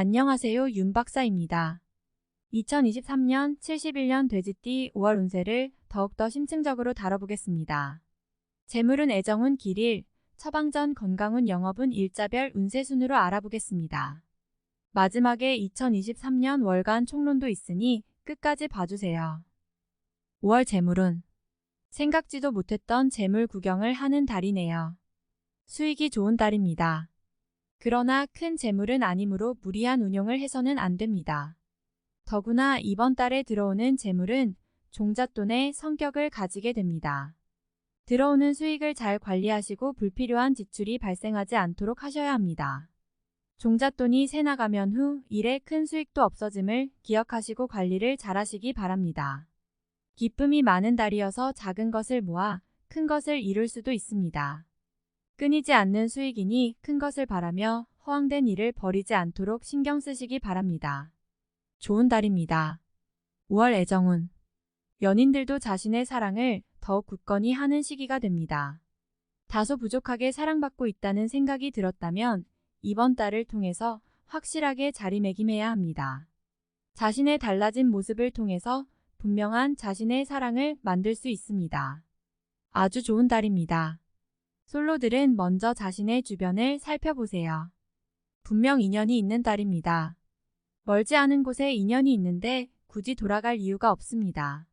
안녕하세요, 윤 박사입니다. 2023년 71년 돼지띠 5월 운세를 더욱더 심층적으로 다뤄보겠습니다. 재물운 애정운 길일, 처방전 건강운 영업운 일자별 운세 순으로 알아보겠습니다. 마지막에 2023년 월간 총론도 있으니 끝까지 봐주세요. 5월 재물운, 생각지도 못했던 재물 구경을 하는 달이네요. 수익이 좋은 달입니다. 그러나 큰 재물은 아니므로 무리한 운용을 해서는 안 됩니다. 더구나 이번 달에 들어오는 재물은 종잣돈의 성격을 가지게 됩니다. 들어오는 수익을 잘 관리하시고 불필요한 지출이 발생하지 않도록 하셔야 합니다. 종잣돈이 새 나가면 후 일에 큰 수익도 없어짐을 기억하시고 관리를 잘하시기 바랍니다. 기쁨이 많은 달이어서 작은 것을 모아 큰 것을 이룰 수도 있습니다. 끊이지 않는 수익이니 큰 것을 바라며 허황된 일을 벌이지 않도록 신경 쓰시기 바랍니다. 좋은 달입니다. 5월 애정운, 연인들도 자신의 사랑을 더욱 굳건히 하는 시기가 됩니다. 다소 부족하게 사랑받고 있다는 생각이 들었다면 이번 달을 통해서 확실하게 자리매김해야 합니다. 자신의 달라진 모습을 통해서 분명한 자신의 사랑을 만들 수 있습니다. 아주 좋은 달입니다. 솔로들은 먼저 자신의 주변을 살펴보세요. 분명 인연이 있는 달입니다. 멀지 않은 곳에 인연이 있는데 굳이 돌아갈 이유가 없습니다.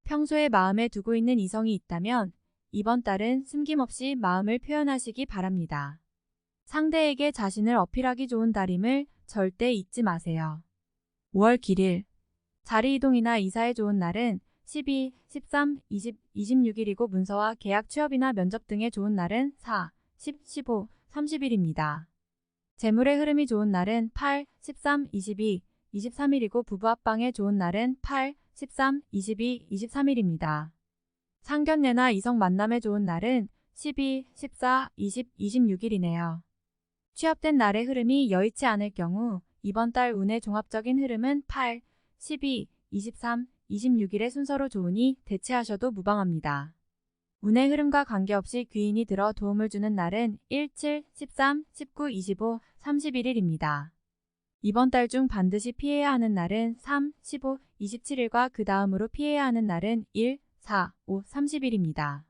평소에 마음에 두고 있는 이성이 있다면 이번 달은 숨김없이 마음을 표현하시기 바랍니다. 상대에게 자신을 어필하기 좋은 달임을 절대 잊지 마세요. 5월 길일, 자리 이동이나 이사에 좋은 날은 12, 13, 20, 26일이고 문서와 계약 취업이나 면접 등에 좋은 날은 4, 10, 15, 30일입니다. 재물의 흐름이 좋은 날은 8, 13, 22, 23일이고 부부 합방에 좋은 날은 8, 13, 22, 23일입니다. 상견례나 이성 만남에 좋은 날은 12, 14, 20, 26일이네요. 취업된 날의 흐름이 여의치 않을 경우 이번 달 운의 종합적인 흐름은 8, 12, 23, 26일의 순서로 좋으니 대체하셔도 무방합니다. 운의 흐름과 관계없이 귀인이 들어 도움을 주는 날은 1, 7, 13, 19, 25, 31일입니다. 이번 달 중 반드시 피해야 하는 날은 3, 15, 27일과 그 다음으로 피해야 하는 날은 1, 4, 5, 30일입니다.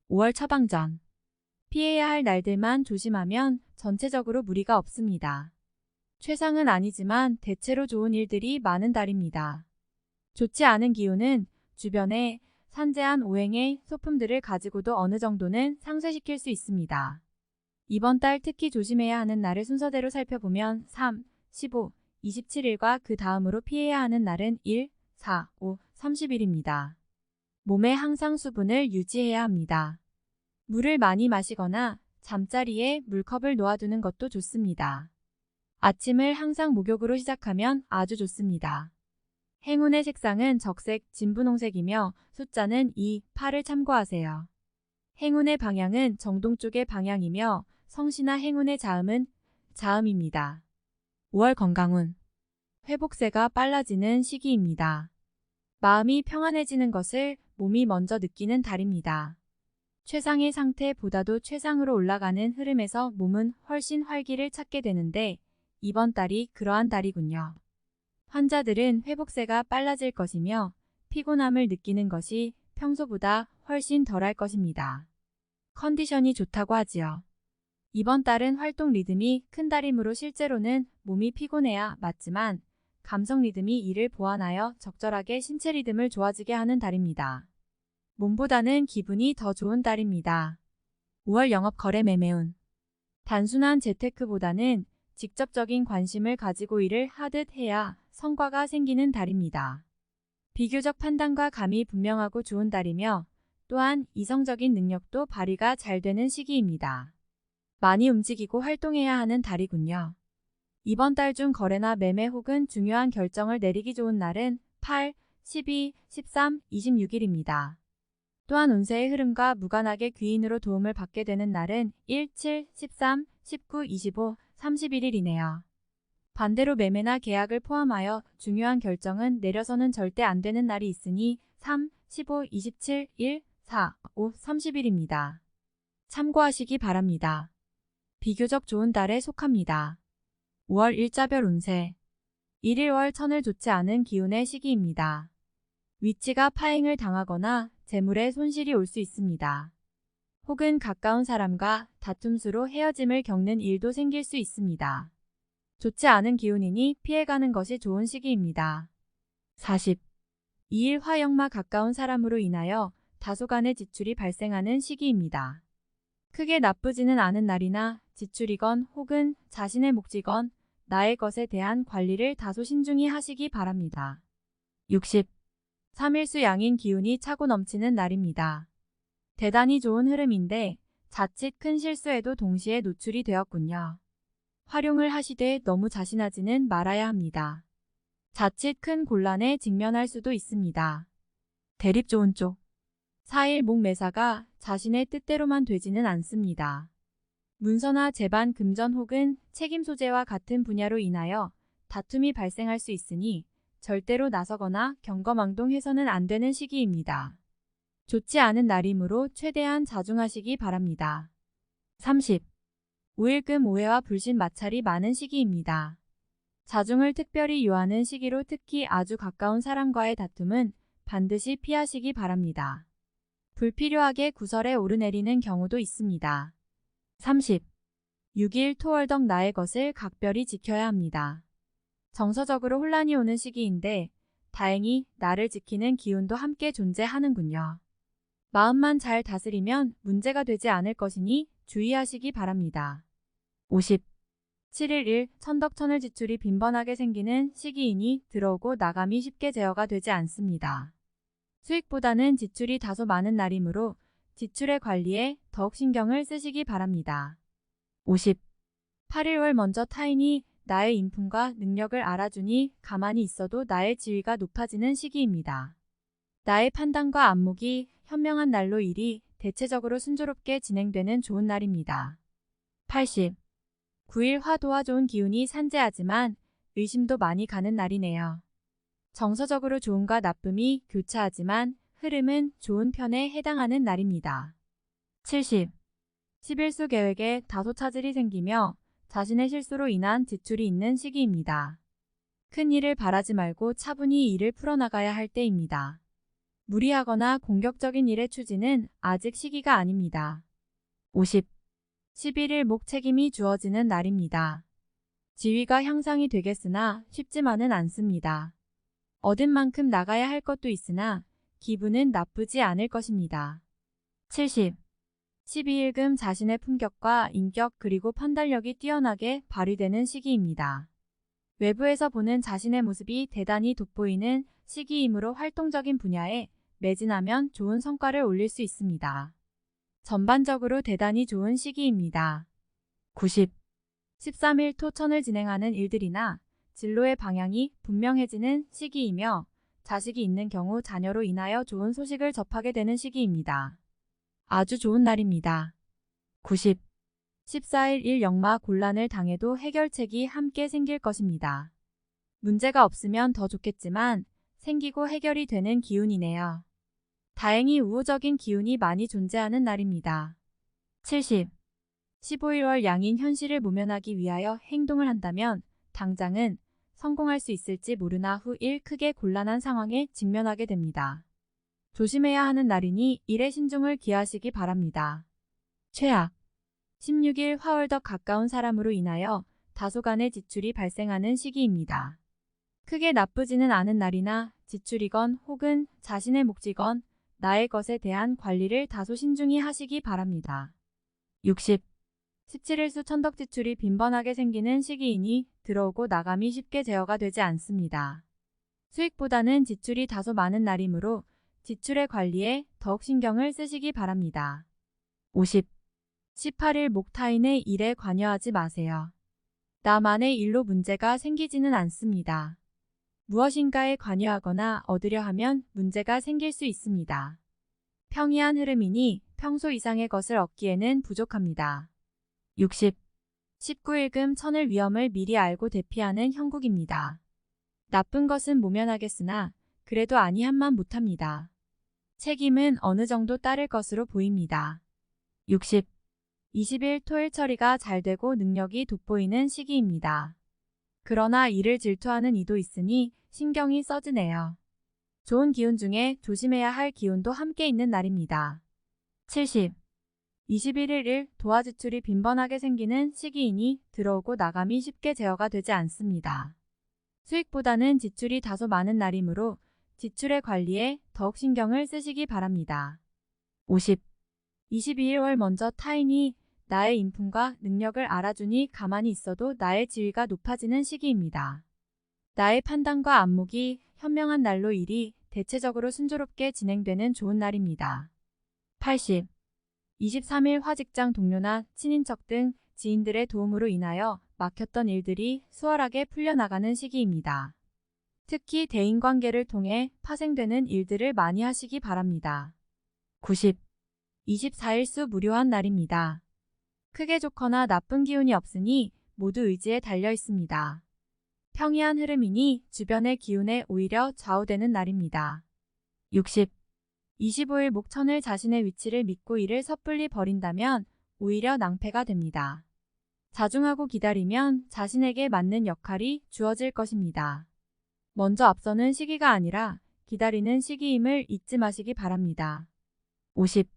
5월 처방전, 피해야 할 날들만 조심하면 전체적으로 무리가 없습니다. 최상은 아니지만 대체로 좋은 일들이 많은 달입니다. 좋지 않은 기운은 주변에 산재한 오행의 소품들을 가지고도 어느 정도는 상쇄시킬 수 있습니다. 이번 달 특히 조심해야 하는 날을 순서대로 살펴보면 3, 15, 27일과 그 다음으로 피해야 하는 날은 1, 4, 5, 30일입니다. 몸에 항상 수분을 유지해야 합니다. 물을 많이 마시거나 잠자리에 물컵을 놓아두는 것도 좋습니다. 아침을 항상 목욕으로 시작하면 아주 좋습니다. 행운의 색상은 적색, 진분홍색이며 숫자는 2, 8을 참고하세요. 행운의 방향은 정동 쪽의 방향이며 성씨나 행운의 자음은 자음입니다. 5월 건강운, 회복세가 빨라지는 시기입니다. 마음이 평안해지는 것을 몸이 먼저 느끼는 달입니다. 최상의 상태보다도 최상으로 올라가는 흐름에서 몸은 훨씬 활기를 찾게 되는데 이번 달이 그러한 달이군요. 환자들은 회복세가 빨라질 것이며 피곤함을 느끼는 것이 평소보다 훨씬 덜할 것입니다. 컨디션이 좋다고 하지요. 이번 달은 활동 리듬이 큰 달이므로 실제로는 몸이 피곤해야 맞지만 감성 리듬이 이를 보완하여 적절하게 신체 리듬을 좋아지게 하는 달입니다. 몸보다는 기분이 더 좋은 달입니다. 5월 영업 거래 매매운, 단순한 재테크보다는 직접적인 관심을 가지고 일을 하듯 해야 성과가 생기는 달입니다. 비교적 판단과 감이 분명하고 좋은 달이며 또한 이성적인 능력도 발휘가 잘 되는 시기입니다. 많이 움직이고 활동해야 하는 달이군요. 이번 달 중 거래나 매매 혹은 중요한 결정을 내리기 좋은 날은 8, 12, 13, 26일입니다. 또한 운세의 흐름과 무관하게 귀인으로 도움을 받게 되는 날은 1, 7, 13, 19, 25, 31일이네요. 반대로 매매나 계약을 포함하여 중요한 결정은 내려서는 절대 안 되는 날이 있으니 3, 15, 27, 1, 4, 5, 30일입니다. 참고하시기 바랍니다. 비교적 좋은 달에 속합니다. 5월 일자별 운세 1일 천을 좋지 않은 기운의 시기입니다. 위치가 파행을 당하거나 재물에 손실이 올 수 있습니다. 혹은 가까운 사람과 다툼수로 헤어짐을 겪는 일도 생길 수 있습니다. 좋지 않은 기운이니 피해가는 것이 좋은 시기입니다. 2일 화역마 가까운 사람으로 인하여 다소간의 지출이 발생하는 시기입니다. 크게 나쁘지는 않은 날이나 지출이건 혹은 자신의 몫이건 나의 것에 대한 관리를 다소 신중히 하시기 바랍니다. 3일수 양인 기운이 차고 넘치는 날입니다. 대단히 좋은 흐름인데 자칫 큰 실수에도 동시에 노출이 되었군요. 활용을 하시되 너무 자신하지는 말아야 합니다. 자칫 큰 곤란에 직면할 수도 있습니다. 대립 좋은 쪽 4일 목매사가 자신의 뜻대로만 되지는 않습니다. 문서나 재반 금전 혹은 책임 소재와 같은 분야로 인하여 다툼이 발생할 수 있으니 절대로 나서거나 경거망동해서는 안 되는 시기입니다. 좋지 않은 날이므로 최대한 자중하시기 바랍니다. 5일금 오해와 불신 마찰이 많은 시기입니다. 자중을 특별히 요하는 시기로 특히 아주 가까운 사람과의 다툼은 반드시 피하시기 바랍니다. 불필요하게 구설에 오르내리는 경우도 있습니다. 6일 토월덕 나의 것을 각별히 지켜야 합니다. 정서적으로 혼란이 오는 시기인데 다행히 나를 지키는 기운도 함께 존재하는군요. 마음만 잘 다스리면 문제가 되지 않을 것이니 주의하시기 바랍니다. 7일 천덕천을 지출이 빈번하게 생기는 시기이니 들어오고 나감이 쉽게 제어가 되지 않습니다. 수익보다는 지출이 다소 많은 날이므로 지출의 관리에 더욱 신경을 쓰시기 바랍니다. 8일 먼저 타인이 나의 인품과 능력을 알아주니 가만히 있어도 나의 지위가 높아지는 시기입니다. 나의 판단과 안목이 현명한 날로 일이 대체적으로 순조롭게 진행되는 좋은 날입니다. 9일 화도와 좋은 기운이 산재하지만 의심도 많이 가는 날이네요. 정서적으로 좋음과 나쁨이 교차하지만 흐름은 좋은 편에 해당하는 날입니다. 11수 계획에 다소 차질이 생기며 자신의 실수로 인한 지출이 있는 시기입니다. 큰 일을 바라지 말고 차분히 일을 풀어나가야 할 때입니다. 무리하거나 공격적인 일의 추진은 아직 시기가 아닙니다. 11일 목 책임이 주어지는 날입니다. 지위가 향상이 되겠으나 쉽지만은 않습니다. 얻은 만큼 나가야 할 것도 있으나 기분은 나쁘지 않을 것입니다. 12일금 자신의 품격과 인격 그리고 판단력이 뛰어나게 발휘되는 시기입니다. 외부에서 보는 자신의 모습이 대단히 돋보이는 시기이므로 활동적인 분야에 매진하면 좋은 성과를 올릴 수 있습니다. 전반적으로 대단히 좋은 시기입니다. 13일 토천을 진행하는 일들이나 진로의 방향이 분명해지는 시기이며 자식이 있는 경우 자녀로 인하여 좋은 소식을 접하게 되는 시기입니다. 아주 좋은 날입니다. 14일 일역마 곤란을 당해도 해결책이 함께 생길 것입니다. 문제가 없으면 더 좋겠지만 생기고 해결이 되는 기운이네요. 다행히 우호적인 기운이 많이 존재하는 날입니다. 15일 양인 현실을 모면하기 위하여 행동을 한다면 당장은 성공할 수 있을지 모르나 후 일 크게 곤란한 상황에 직면하게 됩니다. 조심해야 하는 날이니 일에 신중을 기하시기 바랍니다. 최악 16일 화월덕 가까운 사람으로 인하여 다소간의 지출이 발생하는 시기입니다. 크게 나쁘지는 않은 날이나 지출이건 혹은 자신의 몫이건 나의 것에 대한 관리를 다소 신중히 하시기 바랍니다. 17일수 천덕 지출이 빈번하게 생기는 시기이니 들어오고 나감이 쉽게 제어가 되지 않습니다. 수익보다는 지출이 다소 많은 날이므로 지출의 관리에 더욱 신경을 쓰시기 바랍니다. 18일 목타인의 일에 관여하지 마세요. 나만의 일로 문제가 생기지는 않습니다. 무엇인가에 관여하거나 얻으려 하면 문제가 생길 수 있습니다. 평이한 흐름이니 평소 이상의 것을 얻기에는 부족합니다. 19일금 천을 위험을 미리 알고 대피하는 형국입니다. 나쁜 것은 모면하겠으나 그래도 아니한만 못합니다. 책임은 어느 정도 따를 것으로 보입니다. 20일 토일 처리가 잘 되고 능력이 돋보이는 시기입니다. 그러나 이를 질투하는 이도 있으니 신경이 써지네요. 좋은 기운 중에 조심해야 할 기운도 함께 있는 날입니다. 70. 21일 도화지출이 빈번하게 생기는 시기이니 들어오고 나감이 쉽게 제어가 되지 않습니다. 수익보다는 지출이 다소 많은 날이므로 지출의 관리에 더욱 신경을 쓰시기 바랍니다. 50. 22일 먼저 타인이 나의 인품과 능력을 알아주니 가만히 있어도 나의 지위가 높아지는 시기입니다. 나의 판단과 안목이 현명한 날로 일이 대체적으로 순조롭게 진행되는 좋은 날입니다. 80. 23일 화직장 동료나 친인척 등 지인들의 도움으로 인하여 막혔던 일들이 수월하게 풀려나가는 시기입니다. 특히 대인관계를 통해 파생되는 일들을 많이 하시기 바랍니다. 90. 24일 수 무료한 날입니다. 크게 좋거나 나쁜 기운이 없으니 모두 의지에 달려 있습니다. 평이한 흐름이니 주변의 기운에 오히려 좌우되는 날입니다. 60. 25일 목천을 자신의 위치를 믿고 이를 섣불리 버린다면 오히려 낭패가 됩니다. 자중하고 기다리면 자신에게 맞는 역할이 주어질 것입니다. 먼저 앞서는 시기가 아니라 기다리는 시기임을 잊지 마시기 바랍니다. 50.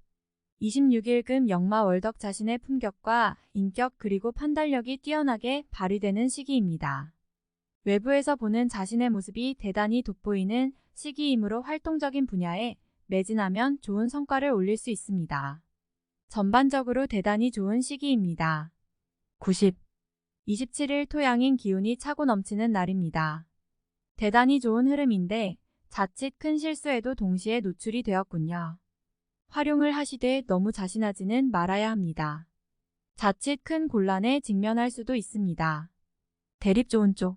26일금 역마월덕 자신의 품격과 인격 그리고 판단력이 뛰어나게 발휘되는 시기입니다. 외부에서 보는 자신의 모습이 대단히 돋보이는 시기이므로 활동적인 분야에 매진하면 좋은 성과를 올릴 수 있습니다. 전반적으로 대단히 좋은 시기입니다. 90. 27일 토양인 기운이 차고 넘치는 날입니다. 대단히 좋은 흐름인데 자칫 큰 실수에도 동시에 노출이 되었군요. 활용을 하시되 너무 자신하지는 말아야 합니다. 자칫 큰 곤란에 직면할 수도 있습니다. 대립 좋은 쪽.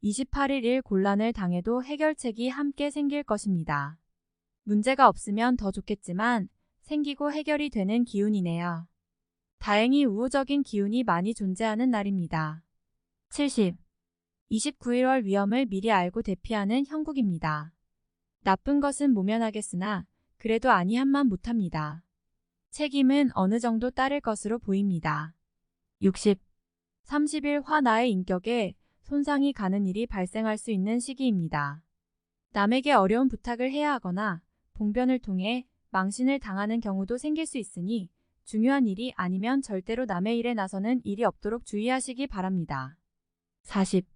28일 곤란을 당해도 해결책이 함께 생길 것입니다. 문제가 없으면 더 좋겠지만 생기고 해결이 되는 기운이네요. 다행히 우호적인 기운이 많이 존재하는 날입니다. 70. 29일 위험을 미리 알고 대피하는 형국입니다. 나쁜 것은 모면하겠으나 그래도 아니한만 못합니다. 책임은 어느 정도 따를 것으로 보입니다. 60. 30일 나의 인격에 손상이 가는 일이 발생할 수 있는 시기입니다. 남에게 어려운 부탁을 해야 하거나 봉변을 통해 망신을 당하는 경우도 생길 수 있으니 중요한 일이 아니면 절대로 남의 일에 나서는 일이 없도록 주의하시기 바랍니다. 40.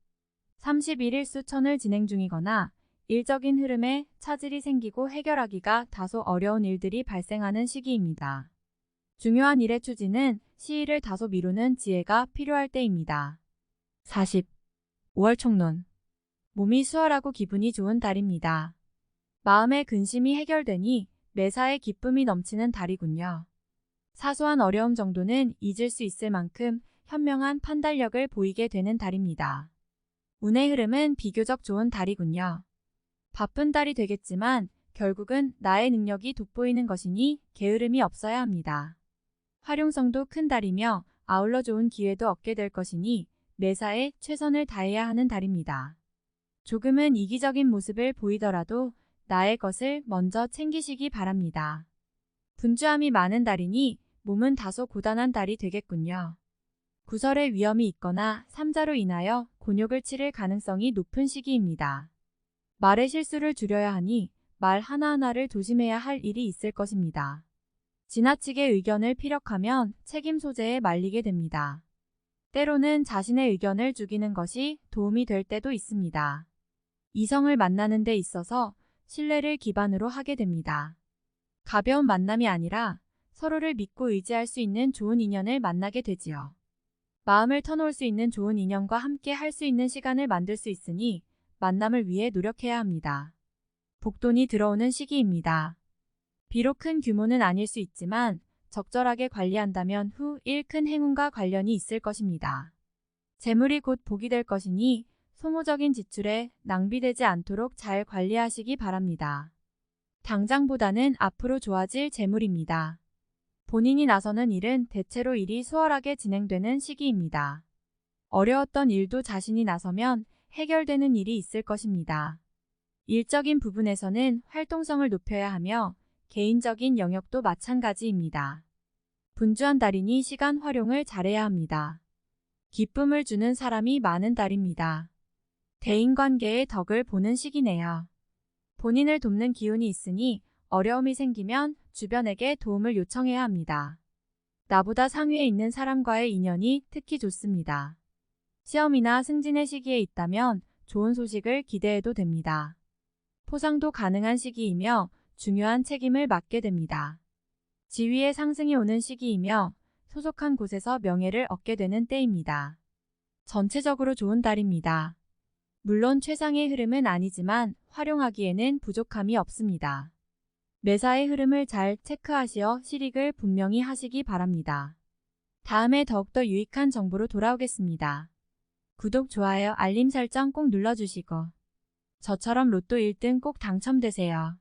31일 수천을 진행 중이거나 일적인 흐름에 차질이 생기고 해결하기가 다소 어려운 일들이 발생하는 시기입니다. 중요한 일의 추진은 시일을 다소 미루는 지혜가 필요할 때입니다. 40. 5월 총론. 몸이 수월하고 기분이 좋은 달입니다. 마음의 근심이 해결되니 매사에 기쁨이 넘치는 달이군요. 사소한 어려움 정도는 잊을 수 있을 만큼 현명한 판단력을 보이게 되는 달입니다. 운의 흐름은 비교적 좋은 달이군요. 바쁜 달이 되겠지만 결국은 나의 능력이 돋보이는 것이니 게으름이 없어야 합니다. 활용성도 큰 달이며 아울러 좋은 기회도 얻게 될 것이니 매사에 최선을 다해야 하는 달입니다. 조금은 이기적인 모습을 보이더라도 나의 것을 먼저 챙기시기 바랍니다. 분주함이 많은 달이니 몸은 다소 고단한 달이 되겠군요. 구설의 위험이 있거나 삼자로 인하여 곤욕을 치를 가능성이 높은 시기입니다. 말의 실수를 줄여야 하니 말 하나하나를 조심해야 할 일이 있을 것입니다. 지나치게 의견을 피력하면 책임 소재에 말리게 됩니다. 때로는 자신의 의견을 죽이는 것이 도움이 될 때도 있습니다. 이성을 만나는 데 있어서 신뢰를 기반으로 하게 됩니다. 가벼운 만남이 아니라 서로를 믿고 의지할 수 있는 좋은 인연을 만나게 되지요. 마음을 터놓을 수 있는 좋은 인연과 함께 할 수 있는 시간을 만들 수 있으니 만남을 위해 노력해야 합니다. 복돈이 들어오는 시기입니다. 비록 큰 규모는 아닐 수 있지만 적절하게 관리한다면 후 일 큰 행운과 관련이 있을 것입니다. 재물이 곧 복이 될 것이니 소모적인 지출에 낭비되지 않도록 잘 관리하시기 바랍니다. 당장보다는 앞으로 좋아질 재물입니다. 본인이 나서는 일은 대체로 일이 수월하게 진행되는 시기입니다. 어려웠던 일도 자신이 나서면 해결되는 일이 있을 것입니다. 일적인 부분에서는 활동성을 높여야 하며 개인적인 영역도 마찬가지입니다. 분주한 달이니 시간 활용을 잘해야 합니다. 기쁨을 주는 사람이 많은 달입니다. 대인관계의 덕을 보는 시기네요. 본인을 돕는 기운이 있으니 어려움이 생기면 주변에게 도움을 요청해야 합니다. 나보다 상위에 있는 사람과의 인연이 특히 좋습니다. 시험이나 승진의 시기에 있다면 좋은 소식을 기대해도 됩니다. 포상도 가능한 시기이며 중요한 책임을 맡게 됩니다. 지위의 상승이 오는 시기이며 소속한 곳에서 명예를 얻게 되는 때입니다. 전체적으로 좋은 달입니다. 물론 최상의 흐름은 아니지만 활용하기에는 부족함이 없습니다. 매사의 흐름을 잘 체크하시어 실익을 분명히 하시기 바랍니다. 다음에 더욱더 유익한 정보로 돌아오겠습니다. 구독, 좋아요, 알림 설정 꼭 눌러주시고 저처럼 로또 1등 꼭 당첨되세요.